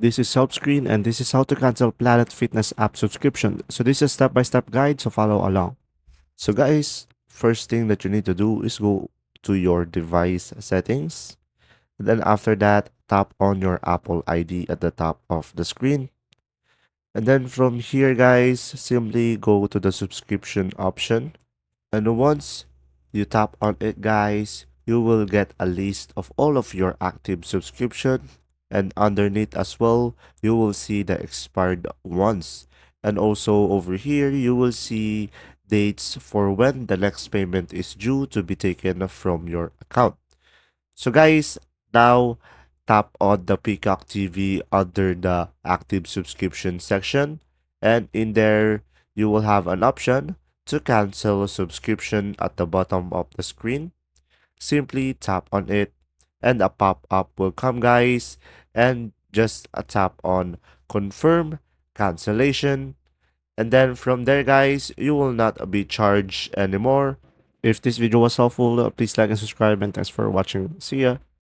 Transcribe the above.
This is Helpscreen and this is how to cancel Planet Fitness app subscription. So this is a step-by-step guide, so follow along. So guys, first thing that you need to do is go to your device settings. Then after that, tap on your Apple ID at the top of the screen. And then from here guys, simply go to the subscription option. And once you tap on it guys, you will get a list of all of your active subscription, and underneath as well you will see the expired ones, and also over here you will see dates for when the next payment is due to be taken from your account. So guys, now tap on the Peacock TV under the active subscription section, and in there you will have an option to cancel a subscription at the bottom of the screen. Simply tap on it and a pop-up will come guys, and just a tap on confirm cancellation, and then from there guys you will not be charged anymore. If this video was helpful, please like and subscribe, and thanks for watching. See ya.